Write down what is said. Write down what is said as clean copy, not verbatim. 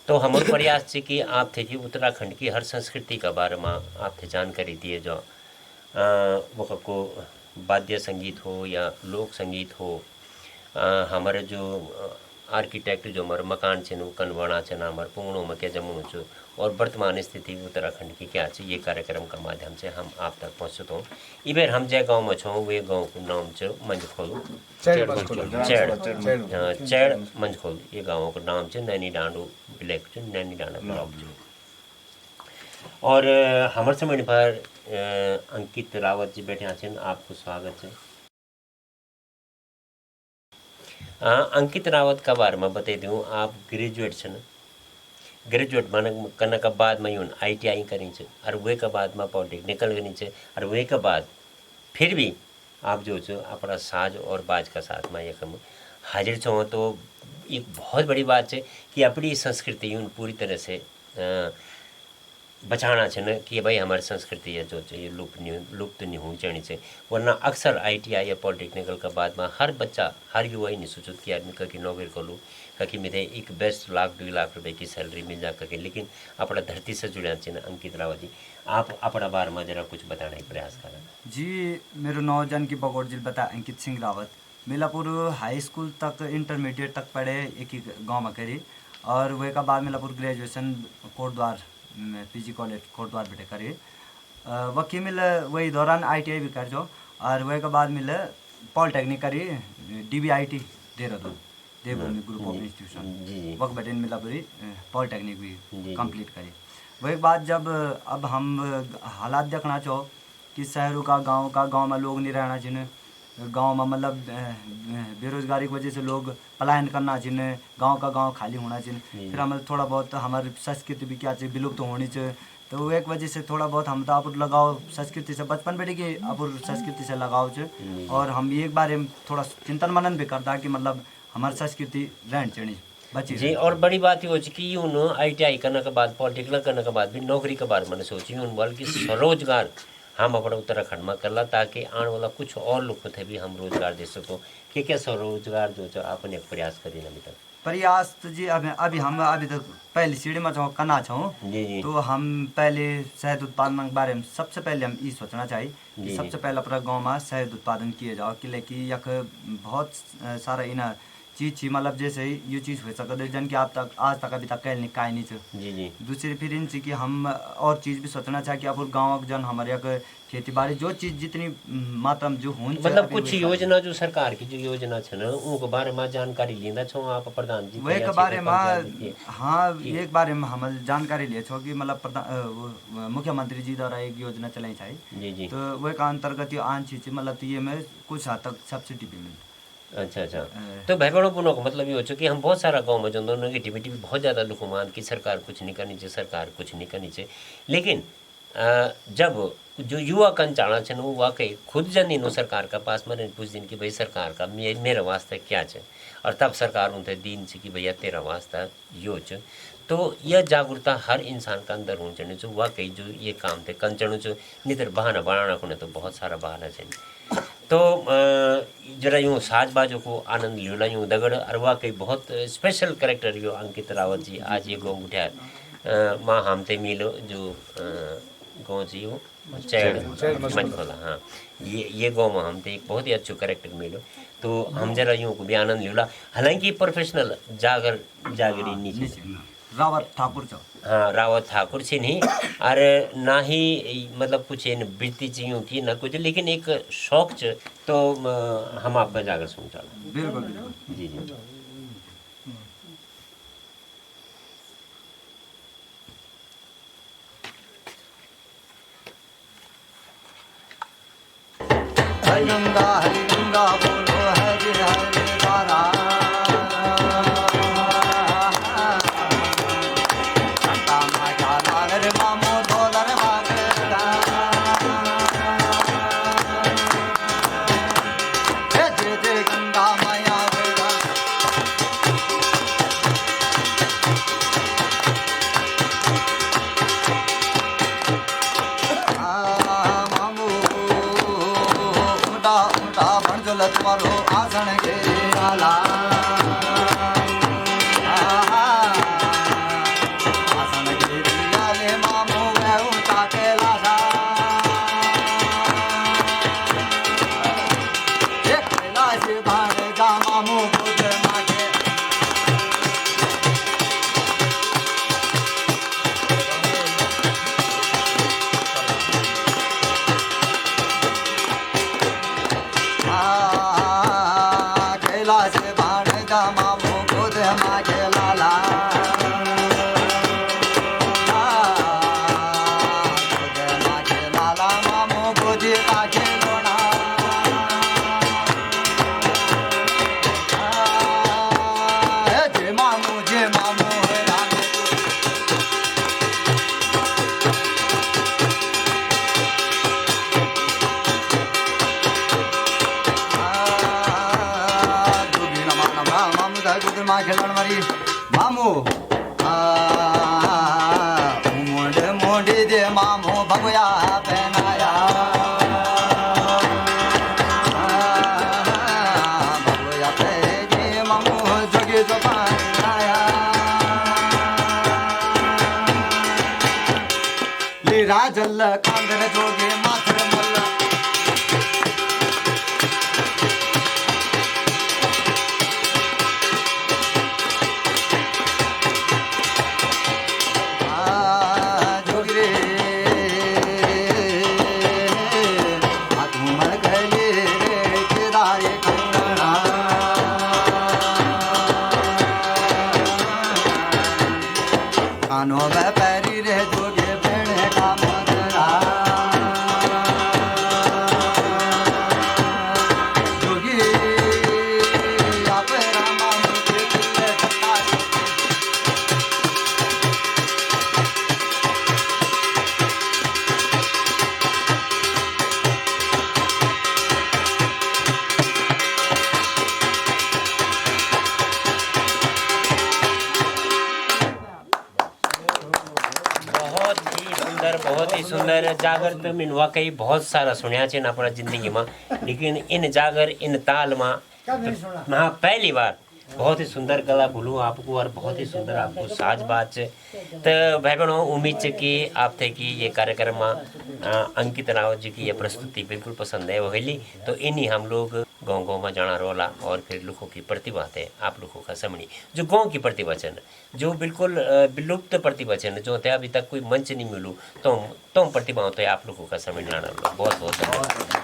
तो हमारे प्रयास है कि आप थे कि उत्तराखंड की हर संस्कृति का बारे में आप थे जानकारी दिए जो वो को वाद्य संगीत हो या लोक संगीत हो, हमारे जो आर्किटेक्ट जो हमारे मकान छे वो कनवाना छे ना हमारे पुंगड़ों में क्या जमुनो छो और वर्तमान स्थिति उत्तराखंड की क्या है ये कार्यक्रम का माध्यम से हम आप तक पहुँचते हूँ। इबेर हम जय गाँव में छो वे गाँव को नाम छो मंझखोल चैड़ मंझखोल ये गाँव का नाम छे नैनी डांडू ब्लैक छो नैनी डांडा ब्लॉक छो। और हमारे समय पर अंकित रावत जी बैठे हैं, आपको स्वागत है। अंकित रावत का बारे में बता दूँ, आप ग्रेजुएट छन, ग्रेजुएट करने के बाद में यून ITI करी छे और वे के बाद में पॉलिटेक्निकल करी छे और वे के बाद फिर भी आप जो छो अपना साज और बाज का साथ में एक हाजिर छो। तो एक बहुत बड़ी बात है कि अपनी संस्कृति यून पूरी तरह से बचाना है ना कि भाई हमारी संस्कृति है जो ये लुप्त नहीं होनी चाहिए से। वरना अक्सर ITI या पॉलिटेक्निकल के बाद में हर बच्चा हर युवा ही नहीं सोचता कि आदमी कहीं नौकरी कर लूँ, कहीं मुझे एक बेस्ट 1-2 लाख रुपए की सैलरी मिल जा कहीं, लेकिन अपना धरती से जुड़ा चाहिए। अंकित रावत जी, आप अपना बारे में जरा कुछ बताने का प्रयास करें। जी, मेरा नाम जानकी बगौर जी बता अंकित सिंह रावत। मिलापुर हाई स्कूल तक इंटरमीडिएट तक पढ़े एक ही गाँव में करी और वही का बाद Milapur graduation Kotdwar PG college Kotdwar बेटे करी। वही मिल वही दौरान ITI भी कर जो और वही के बाद मिल पॉलिटेक्निक करी DBIT Dehradun Devbhoomi Group of Institution वक्त बेटे मिलापुरी पॉलिटेक्निक भी कंप्लीट करी। वही बाद जब अब हम हालात देखना चाहो कि शहरों का गांव में लोग नहीं रहना चाहिए, गांव में मतलब बेरोजगारी की वजह से लोग पलायन करना चाहिए, गांव का गांव खाली होना चाहिए। फिर हमें थोड़ा बहुत हमारी संस्कृति भी क्या चाहिए विलुप्त तो होनी चाहिए। तो एक वजह से थोड़ा बहुत हम तो आप लगाओ संस्कृति से बचपन बेटे कि आप संस्कृति से लगाओ चाहिए। और हम एक बार थोड़ा चिंतन मनन भी करता कि मतलब हमारी संस्कृति रहनी चाहिए बची जी। और बड़ी बात ये हो कि यून ITI करने के बाद पॉलिटेक्निकल करने के बाद भी नौकरी के बारे में सोची यून बोल कि स्वरोजगार हम अपने उत्तराखंड में करला ताकि आने वाला कुछ और लोग थे भी हम रोजगार दे सको। क्या स्वरोजगार जो आपने एक प्रयास करी अभी तक? प्रयास तो जी अभी हम अभी तक पहली सीढ़ी में चाहो करना चाहो तो हम पहले शहद उत्पादन के बारे में सबसे पहले हम ये सोचना चाहिए कि सबसे पहले अपना गाँव में शहद उत्पादन किए जाओ कि यक बहुत सारा इन चीज थी मतलब जैसे ये चीज़ हो सकते जन कि आप तक आज तक अभी तक कह निकाय नहीं थे। दूसरी फिर इन कि हम और चीज़ भी सोचना चाहिए कि आप गाँव जन हमारे खेती बाड़ी जो चीज़ जितनी मात्रा में जो हो मतलब कुछ योजना जो सरकार की जो योजना है ना उनके बारे में जानकारी लेना छो आप प्रधान जी वही के बारे में। हाँ, एक बारे में हम जानकारी ले छो कि मतलब मुख्यमंत्री जी द्वारा एक योजना चलाई चाहिए तो वही का अंतर्गत आन चीज मतलब ये में कुछ हद तक सब्सिडी भी मिलती। अच्छा। तो भाई बड़ों पुनों का मतलब ये हो चुका कि हम बहुत सारा गांव में जो दोनों नेगेटिविटी भी बहुत ज़्यादा लोग मान कि सरकार कुछ नहीं करनी चाहिए, सरकार कुछ नहीं करनी चाहिए। लेकिन जब जो युवा कन चाणा छे वो वाकई खुद जन नो सरकार का पास में पूछ दिन कि भाई सरकार का मेरा वास्ते क्या है और तब सरकार उनसे दीन से कि भैया तेरा वास्ता यो च। तो यह जागरूकता हर इंसान का अंदर होनी चाहिए जो वाकई जो ये काम थे कंचणु चो नहीं तो बहाना बनाना को तो बहुत सारा बहाना चाहिए। तो जरा यूँ साज बाजों को आनंद लियोला यूँ दगड़ और वाकई बहुत स्पेशल कैरेक्टर यो अंकित रावत जी आज ये गाँव उठा माँ हमते मिलो जो गाँव जी हो चैड़ मंझखोला। हाँ, ये गाँव में हमते एक बहुत ही अच्छो कैरेक्टर मिलो तो हम जरा यूँ को भी आनंद लियोला। हालांकि प्रोफेशनल जागरी नहीं रावत ठाकुर छो। हाँ, रावत ठाकुर से नहीं अरे ना ही मतलब कुछ इन वृत्ति चाहिए की ना कुछ, लेकिन एक शौक च तो हम आप जाकर सुनता। बिल्कुल जी। हरि गंगा बोलो हरि हरि तारा दे मामो भगया पहनाया भगया दे मामो जोगी जो पहनाया लीरा जल कांदर जोगे माथर मल्ल कानों में पैरी रे जोगे भेड़े का मदरा जोगी आप रामा मुझे दिल धक्का बहुत ही सुंदर जागर तो मैंने वाकई बहुत सारा सुनिया छे अपना जिंदगी में, लेकिन इन जागर इन ताल में हाँ पहली बार बहुत ही सुंदर कला बोलूँ आपको और बहुत ही सुंदर आपको साज बात है। तो भाई बहनों उम्मीद है कि आप थे कि ये कार्यक्रम में अंकित राव जी की ये प्रस्तुति बिल्कुल पसंद है वही, तो इन्हीं हम लोग गाँव गाँव में जाना रोला और फिर लोगों की प्रतिभा थे आप लोगों का समझी जो गाँव की प्रतिभा है जो बिल्कुल विलुप्त प्रतिभा है जो थे अभी तक कोई मंच नहीं मिलू तो प्रतिभा होते आप लोगों का समझ लाना बहुत बहुत धन्यवाद।